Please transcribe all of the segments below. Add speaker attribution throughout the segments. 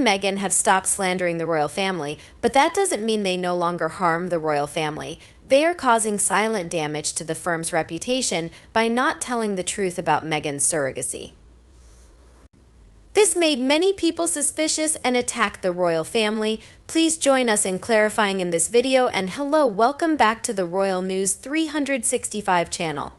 Speaker 1: Meghan have stopped slandering the royal family, but that doesn't mean they no longer harm the royal family. They are causing silent damage to the firm's reputation by not telling the truth about Meghan's surrogacy. This made many people suspicious and attacked the royal family. Please join us in clarifying in this video, and hello, welcome back to the Royal News 365 channel.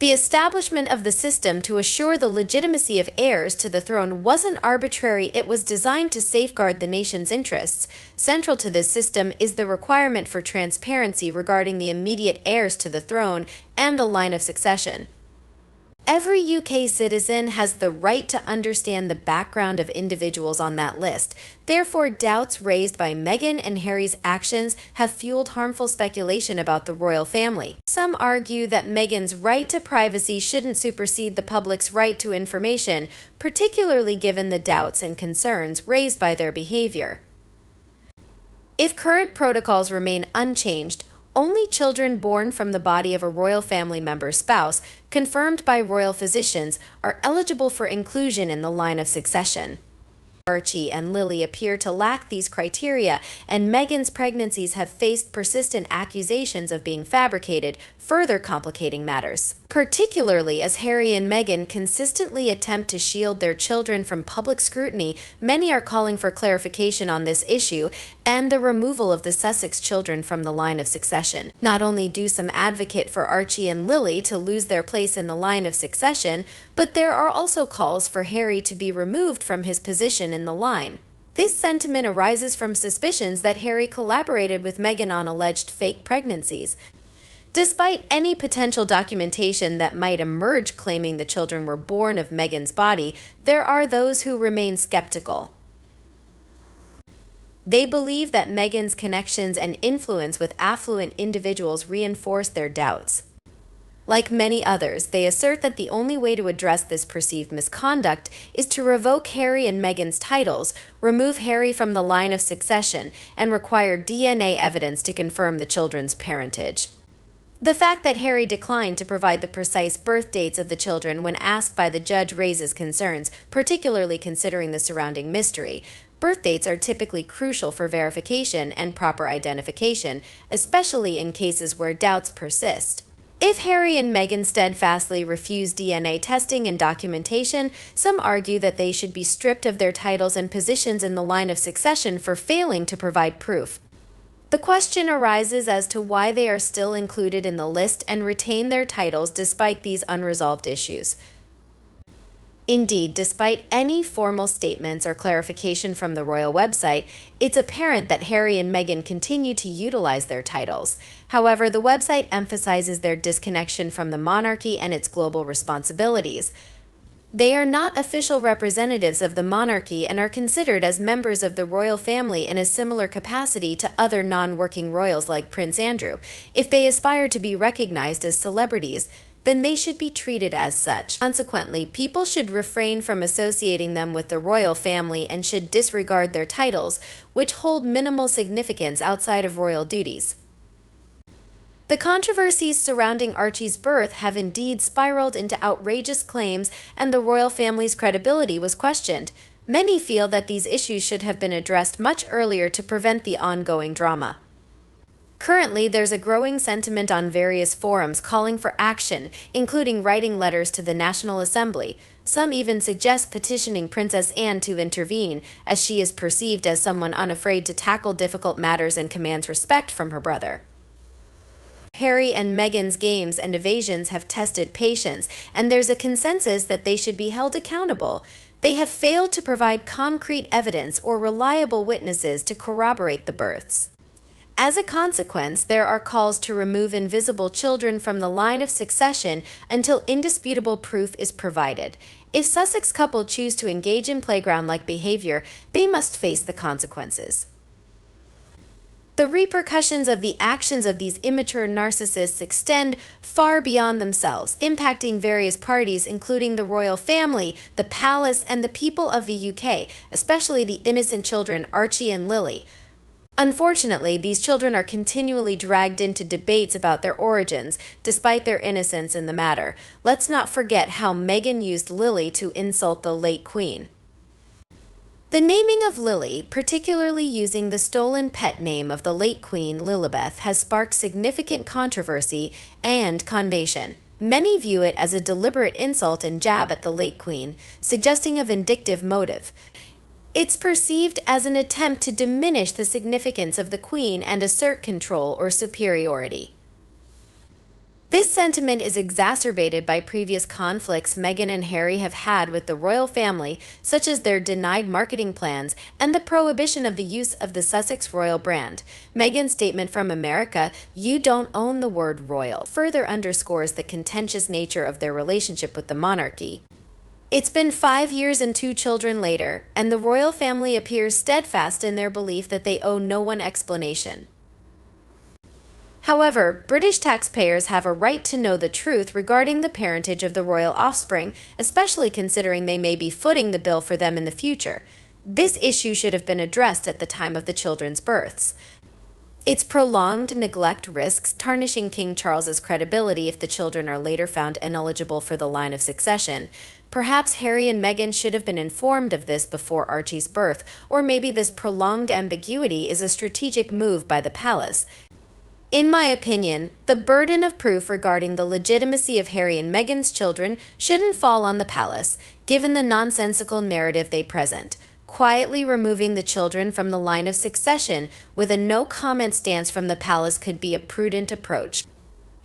Speaker 1: The establishment of the system to assure the legitimacy of heirs to the throne wasn't arbitrary. It was designed to safeguard the nation's interests. Central to this system is the requirement for transparency regarding the immediate heirs to the throne and the line of succession. Every UK citizen has the right to understand the background of individuals on that list. Therefore, doubts raised by Meghan and Harry's actions have fueled harmful speculation about the royal family. Some argue that Meghan's right to privacy shouldn't supersede the public's right to information, particularly given the doubts and concerns raised by their behavior. If current protocols remain unchanged, only children born from the body of a royal family member's spouse, confirmed by royal physicians, are eligible for inclusion in the line of succession. Archie and Lily appear to lack these criteria, and Meghan's pregnancies have faced persistent accusations of being fabricated, further complicating matters. Particularly as Harry and Meghan consistently attempt to shield their children from public scrutiny, many are calling for clarification on this issue and the removal of the Sussex children from the line of succession. Not only do some advocate for Archie and Lily to lose their place in the line of succession, but there are also calls for Harry to be removed from his position in the line. This sentiment arises from suspicions that Harry collaborated with Meghan on alleged fake pregnancies. Despite any potential documentation that might emerge claiming the children were born of Meghan's body, there are those who remain skeptical. They believe that Meghan's connections and influence with affluent individuals reinforce their doubts. Like many others, they assert that the only way to address this perceived misconduct is to revoke Harry and Meghan's titles, remove Harry from the line of succession, and require DNA evidence to confirm the children's parentage. The fact that Harry declined to provide the precise birth dates of the children when asked by the judge raises concerns, particularly considering the surrounding mystery. Birth dates are typically crucial for verification and proper identification, especially in cases where doubts persist. If Harry and Meghan steadfastly refuse DNA testing and documentation, some argue that they should be stripped of their titles and positions in the line of succession for failing to provide proof. The question arises as to why they are still included in the list and retain their titles despite these unresolved issues. Indeed, despite any formal statements or clarification from the royal website, it's apparent that Harry and Meghan continue to utilize their titles. However, the website emphasizes their disconnection from the monarchy and its global responsibilities. They are not official representatives of the monarchy and are considered as members of the royal family in a similar capacity to other non-working royals like Prince Andrew. If they aspire to be recognized as celebrities, then they should be treated as such. Consequently, people should refrain from associating them with the royal family and should disregard their titles, which hold minimal significance outside of royal duties. The controversies surrounding Archie's birth have indeed spiraled into outrageous claims, and the royal family's credibility was questioned. Many feel that these issues should have been addressed much earlier to prevent the ongoing drama. Currently, there's a growing sentiment on various forums calling for action, including writing letters to the National Assembly. Some even suggest petitioning Princess Anne to intervene, as she is perceived as someone unafraid to tackle difficult matters and commands respect from her brother. Harry and Meghan's games and evasions have tested patience, and there's a consensus that they should be held accountable. They have failed to provide concrete evidence or reliable witnesses to corroborate the births. As a consequence, there are calls to remove invisible children from the line of succession until indisputable proof is provided. If Sussex couple choose to engage in playground-like behavior, they must face the consequences. The repercussions of the actions of these immature narcissists extend far beyond themselves, impacting various parties including the royal family, the palace, and the people of the UK, especially the innocent children Archie and Lily. Unfortunately, these children are continually dragged into debates about their origins, despite their innocence in the matter. Let's not forget how Meghan used Lily to insult the late Queen. The naming of Lily, particularly using the stolen pet name of the late Queen Lilibeth, has sparked significant controversy and condemnation. Many view it as a deliberate insult and jab at the late Queen, suggesting a vindictive motive. It's perceived as an attempt to diminish the significance of the Queen and assert control or superiority. This sentiment is exacerbated by previous conflicts Meghan and Harry have had with the royal family, such as their denied marketing plans and the prohibition of the use of the Sussex royal brand. Meghan's statement from America, "You don't own the word royal," further underscores the contentious nature of their relationship with the monarchy. It's been 5 years and 2 children later, and the royal family appears steadfast in their belief that they owe no one explanation. However, British taxpayers have a right to know the truth regarding the parentage of the royal offspring, especially considering they may be footing the bill for them in the future. This issue should have been addressed at the time of the children's births. Its prolonged neglect risks tarnishing King Charles's credibility if the children are later found ineligible for the line of succession. Perhaps Harry and Meghan should have been informed of this before Archie's birth, or maybe this prolonged ambiguity is a strategic move by the palace. In my opinion, the burden of proof regarding the legitimacy of Harry and Meghan's children shouldn't fall on the palace, given the nonsensical narrative they present. Quietly removing the children from the line of succession with a no-comment stance from the palace could be a prudent approach.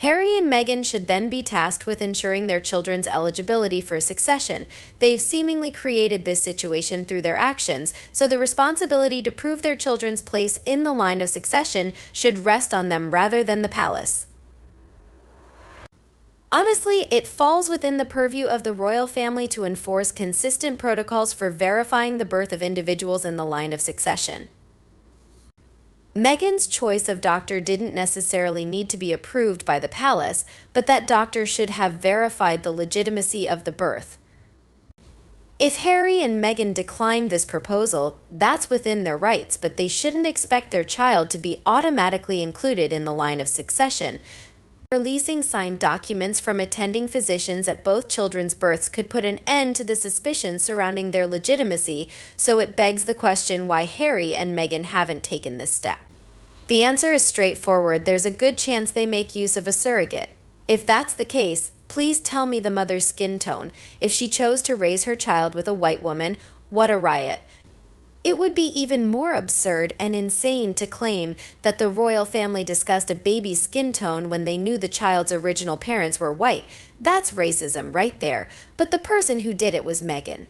Speaker 1: Harry and Meghan should then be tasked with ensuring their children's eligibility for succession. They've seemingly created this situation through their actions, so the responsibility to prove their children's place in the line of succession should rest on them rather than the palace. Honestly, it falls within the purview of the royal family to enforce consistent protocols for verifying the birth of individuals in the line of succession. Meghan's choice of doctor didn't necessarily need to be approved by the palace, but that doctor should have verified the legitimacy of the birth. If Harry and Meghan declined this proposal, that's within their rights, but they shouldn't expect their child to be automatically included in the line of succession. Releasing signed documents from attending physicians at both children's births could put an end to the suspicions surrounding their legitimacy, so it begs the question why Harry and Meghan haven't taken this step. The answer is straightforward. There's a good chance they make use of a surrogate. If that's the case, please tell me the mother's skin tone. If she chose to raise her child with a white woman, what a riot. It would be even more absurd and insane to claim that the royal family discussed a baby's skin tone when they knew the child's original parents were white. That's racism right there. But the person who did it was Meghan.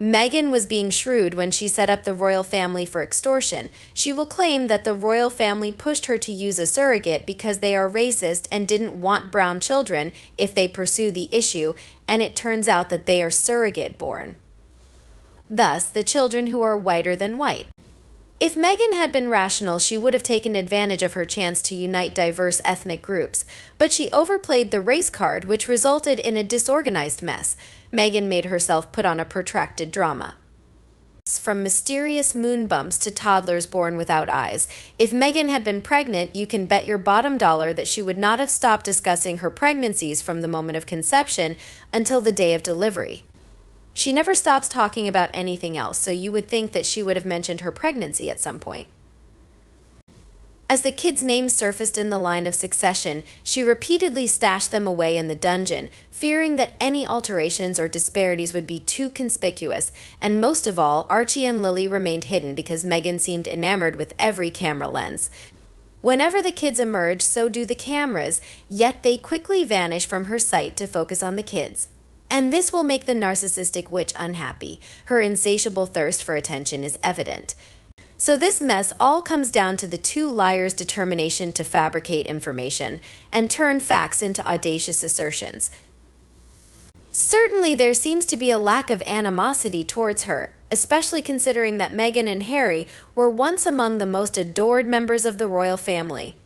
Speaker 1: Meghan was being shrewd when she set up the royal family for extortion. She will claim that the royal family pushed her to use a surrogate because they are racist and didn't want brown children if they pursue the issue, and it turns out that they are surrogate-born. Thus, the children who are whiter than white. If Meghan had been rational, she would have taken advantage of her chance to unite diverse ethnic groups, but she overplayed the race card, which resulted in a disorganized mess. Meghan made herself put on a protracted drama. From mysterious moon bumps to toddlers born without eyes, if Meghan had been pregnant, you can bet your bottom dollar that she would not have stopped discussing her pregnancies from the moment of conception until the day of delivery. She never stops talking about anything else, so you would think that she would have mentioned her pregnancy at some point. As the kids' names surfaced in the line of succession, she repeatedly stashed them away in the dungeon, fearing that any alterations or disparities would be too conspicuous, and most of all, Archie and Lily remained hidden because Meghan seemed enamored with every camera lens. Whenever the kids emerge, so do the cameras, yet they quickly vanish from her sight to focus on the kids. And this will make the narcissistic witch unhappy. Her insatiable thirst for attention is evident. So this mess all comes down to the two liars' determination to fabricate information and turn facts into audacious assertions. Certainly there seems to be a lack of animosity towards her, especially considering that Meghan and Harry were once among the most adored members of the royal family.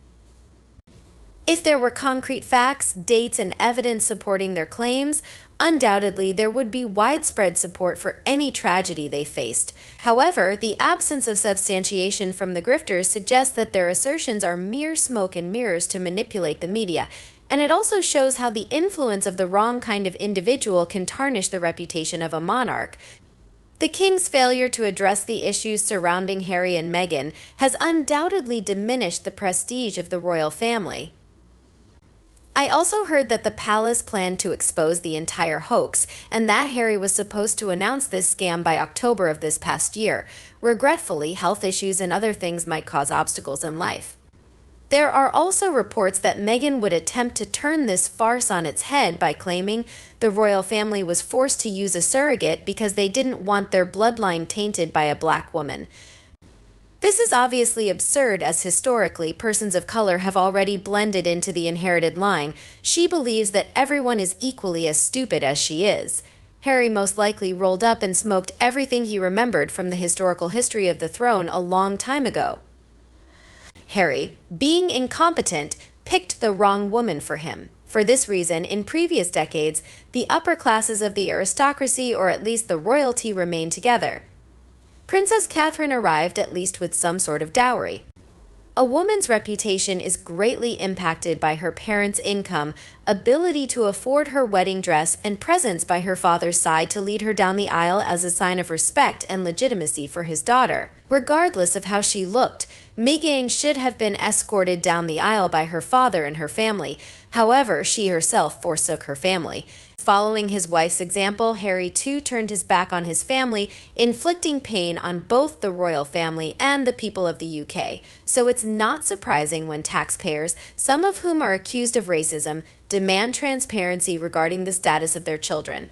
Speaker 1: If there were concrete facts, dates, and evidence supporting their claims, undoubtedly there would be widespread support for any tragedy they faced. However, the absence of substantiation from the grifters suggests that their assertions are mere smoke and mirrors to manipulate the media, and it also shows how the influence of the wrong kind of individual can tarnish the reputation of a monarch. The king's failure to address the issues surrounding Harry and Meghan has undoubtedly diminished the prestige of the royal family. I also heard that the palace planned to expose the entire hoax, and that Harry was supposed to announce this scam by October of this past year. Regretfully, health issues and other things might cause obstacles in life. There are also reports that Meghan would attempt to turn this farce on its head by claiming the royal family was forced to use a surrogate because they didn't want their bloodline tainted by a black woman. This is obviously absurd, as historically, persons of color have already blended into the inherited line. She believes that everyone is equally as stupid as she is. Harry most likely rolled up and smoked everything he remembered from the historical history of the throne a long time ago. Harry, being incompetent, picked the wrong woman for him. For this reason, in previous decades, the upper classes of the aristocracy, or at least the royalty, remained together. Princess Catherine arrived at least with some sort of dowry. A woman's reputation is greatly impacted by her parents' income, ability to afford her wedding dress, and presence by her father's side to lead her down the aisle as a sign of respect and legitimacy for his daughter. Regardless of how she looked, Meghan should have been escorted down the aisle by her father and her family. However, she herself forsook her family. Following his wife's example, Harry too turned his back on his family, inflicting pain on both the royal family and the people of the UK. So it's not surprising when taxpayers, some of whom are accused of racism, demand transparency regarding the status of their children.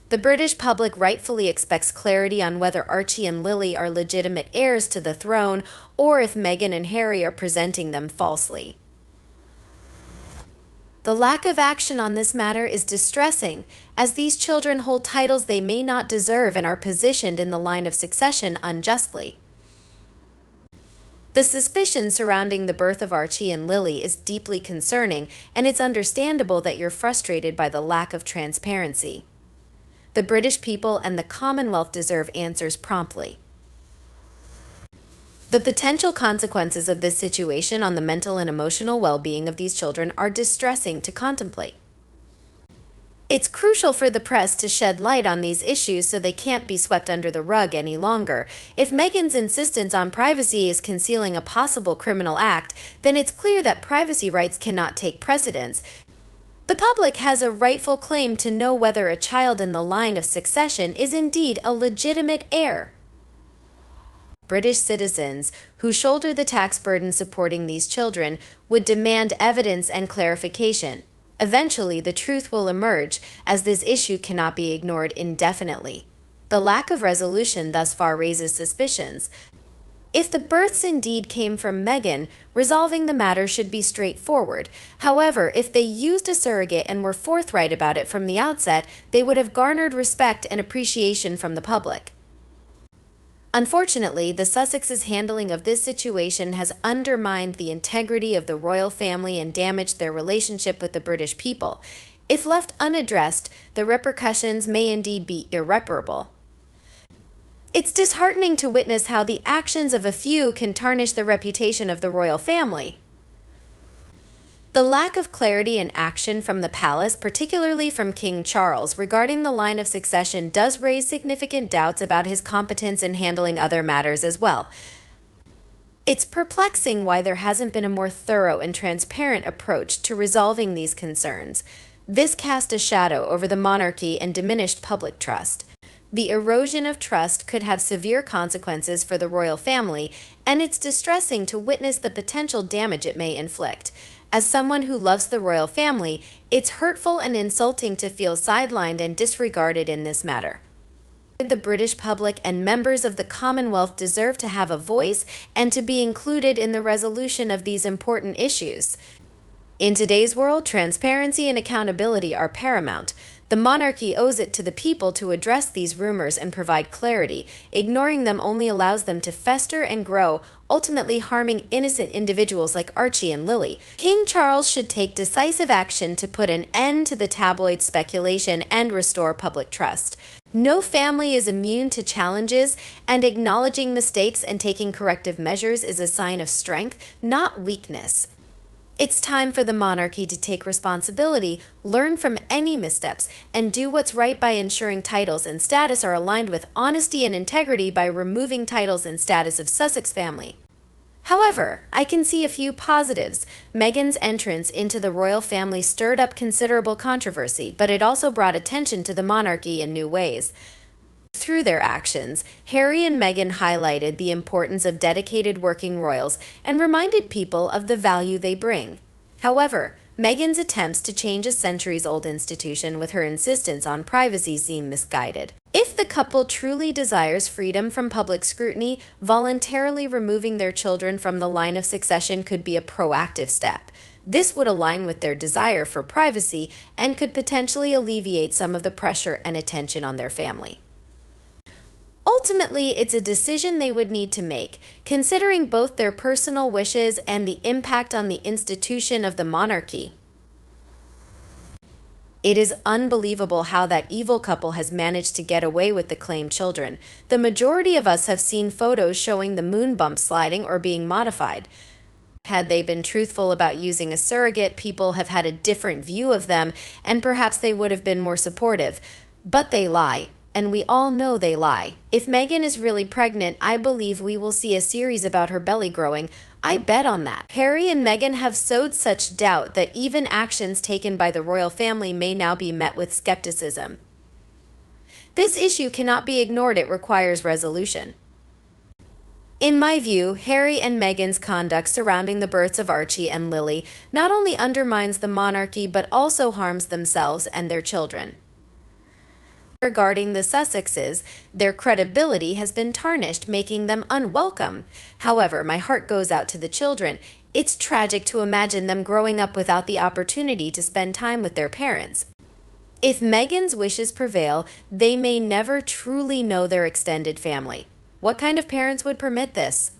Speaker 1: The British public rightfully expects clarity on whether Archie and Lily are legitimate heirs to the throne, or if Meghan and Harry are presenting them falsely. The lack of action on this matter is distressing, as these children hold titles they may not deserve and are positioned in the line of succession unjustly. The suspicion surrounding the birth of Archie and Lily is deeply concerning, and it's understandable that you're frustrated by the lack of transparency. The British people and the Commonwealth deserve answers promptly. The potential consequences of this situation on the mental and emotional well-being of these children are distressing to contemplate. It's crucial for the press to shed light on these issues so they can't be swept under the rug any longer. If Meghan's insistence on privacy is concealing a possible criminal act, then it's clear that privacy rights cannot take precedence. The public has a rightful claim to know whether a child in the line of succession is indeed a legitimate heir. British citizens who shoulder the tax burden supporting these children would demand evidence and clarification. Eventually, the truth will emerge, as this issue cannot be ignored indefinitely. The lack of resolution thus far raises suspicions. If the births indeed came from Meghan, resolving the matter should be straightforward. However, if they used a surrogate and were forthright about it from the outset, they would have garnered respect and appreciation from the public. Unfortunately, the Sussexes' handling of this situation has undermined the integrity of the royal family and damaged their relationship with the British people. If left unaddressed, the repercussions may indeed be irreparable. It's disheartening to witness how the actions of a few can tarnish the reputation of the royal family. The lack of clarity and action from the palace, particularly from King Charles, regarding the line of succession does raise significant doubts about his competence in handling other matters as well. It's perplexing why there hasn't been a more thorough and transparent approach to resolving these concerns. This cast a shadow over the monarchy and diminished public trust. The erosion of trust could have severe consequences for the royal family, and it's distressing to witness the potential damage it may inflict. As someone who loves the royal family, it's hurtful and insulting to feel sidelined and disregarded in this matter. The British public and members of the Commonwealth deserve to have a voice and to be included in the resolution of these important issues. In today's world, transparency and accountability are paramount. The monarchy owes it to the people to address these rumors and provide clarity. Ignoring them only allows them to fester and grow, ultimately harming innocent individuals like Archie and Lily. King Charles should take decisive action to put an end to the tabloid speculation and restore public trust. No family is immune to challenges, and acknowledging mistakes and taking corrective measures is a sign of strength, not weakness. It's time for the monarchy to take responsibility, learn from any missteps, and do what's right by ensuring titles and status are aligned with honesty and integrity by removing titles and status of Sussex family. However, I can see a few positives. Meghan's entrance into the royal family stirred up considerable controversy, but it also brought attention to the monarchy in new ways. Through their actions, Harry and Meghan highlighted the importance of dedicated working royals and reminded people of the value they bring. However, Meghan's attempts to change a centuries-old institution with her insistence on privacy seem misguided. If the couple truly desires freedom from public scrutiny, voluntarily removing their children from the line of succession could be a proactive step. This would align with their desire for privacy and could potentially alleviate some of the pressure and attention on their family. Ultimately, it's a decision they would need to make, considering both their personal wishes and the impact on the institution of the monarchy. It is unbelievable how that evil couple has managed to get away with the claimed children. The majority of us have seen photos showing the moon bump sliding or being modified. Had they been truthful about using a surrogate, people have had a different view of them, and perhaps they would have been more supportive. But they lie. And we all know they lie. If Meghan is really pregnant, I believe we will see a series about her belly growing. I bet on that. Harry and Meghan have sowed such doubt that even actions taken by the royal family may now be met with skepticism. This issue cannot be ignored. It requires resolution. In my view, Harry and Meghan's conduct surrounding the births of Archie and Lily not only undermines the monarchy but also harms themselves and their children. Regarding the Sussexes, their credibility has been tarnished, making them unwelcome. However, my heart goes out to the children. It's tragic to imagine them growing up without the opportunity to spend time with their parents. If Meghan's wishes prevail, they may never truly know their extended family. What kind of parents would permit this?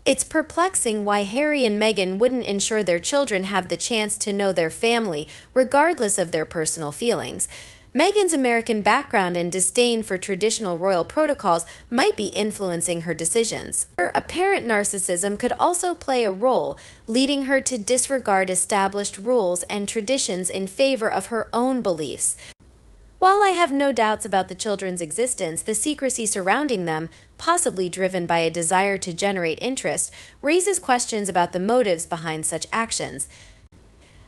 Speaker 1: It's perplexing why Harry and Meghan wouldn't ensure their children have the chance to know their family, regardless of their personal feelings. Meghan's American background and disdain for traditional royal protocols might be influencing her decisions. Her apparent narcissism could also play a role, leading her to disregard established rules and traditions in favor of her own beliefs. While I have no doubts about the children's existence, the secrecy surrounding them, possibly driven by a desire to generate interest, raises questions about the motives behind such actions.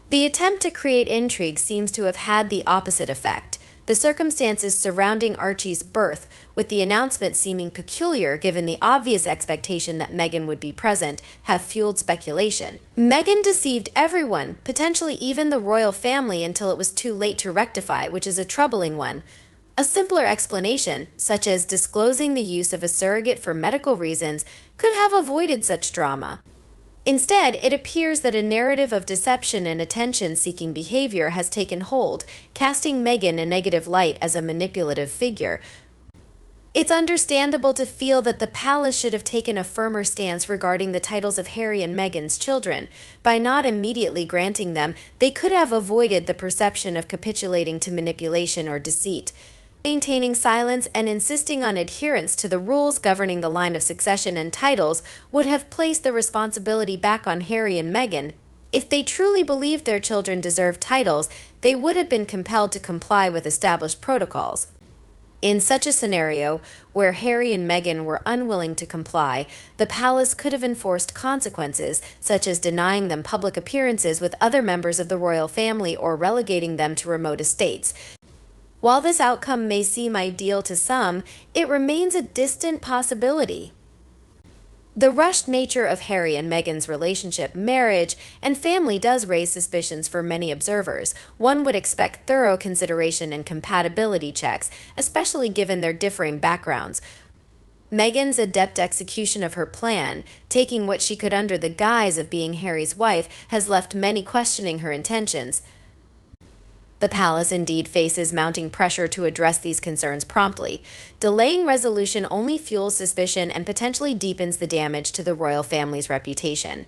Speaker 1: The attempt to create intrigue seems to have had the opposite effect. The circumstances surrounding Archie's birth, with the announcement seeming peculiar given the obvious expectation that Meghan would be present, have fueled speculation. Meghan deceived everyone, potentially even the royal family, until it was too late to rectify, which is a troubling one. A simpler explanation, such as disclosing the use of a surrogate for medical reasons, could have avoided such drama. Instead, it appears that a narrative of deception and attention-seeking behavior has taken hold, casting Meghan a negative light as a manipulative figure. It's understandable to feel that the palace should have taken a firmer stance regarding the titles of Harry and Meghan's children. By not immediately granting them, they could have avoided the perception of capitulating to manipulation or deceit. Maintaining silence and insisting on adherence to the rules governing the line of succession and titles would have placed the responsibility back on Harry and Meghan. If they truly believed their children deserved titles, they would have been compelled to comply with established protocols. In such a scenario, where Harry and Meghan were unwilling to comply, the palace could have enforced consequences, such as denying them public appearances with other members of the royal family or relegating them to remote estates. While this outcome may seem ideal to some, it remains a distant possibility. The rushed nature of Harry and Meghan's relationship, marriage, and family does raise suspicions for many observers. One would expect thorough consideration and compatibility checks, especially given their differing backgrounds. Meghan's adept execution of her plan, taking what she could under the guise of being Harry's wife, has left many questioning her intentions. The palace indeed faces mounting pressure to address these concerns promptly. Delaying resolution only fuels suspicion and potentially deepens the damage to the royal family's reputation.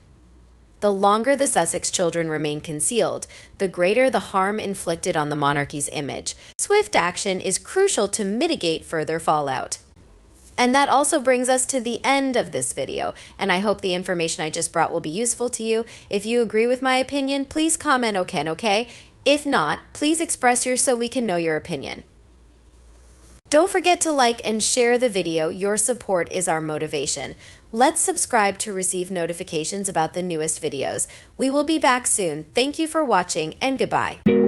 Speaker 1: The longer the Sussex children remain concealed, the greater the harm inflicted on the monarchy's image. Swift action is crucial to mitigate further fallout. And that also brings us to the end of this video, and I hope the information I just brought will be useful to you. If you agree with my opinion, please comment okay? If not, please express yours so we can know your opinion. Don't forget to like and share the video. Your support is our motivation. Let's subscribe to receive notifications about the newest videos. We will be back soon. Thank you for watching, and goodbye.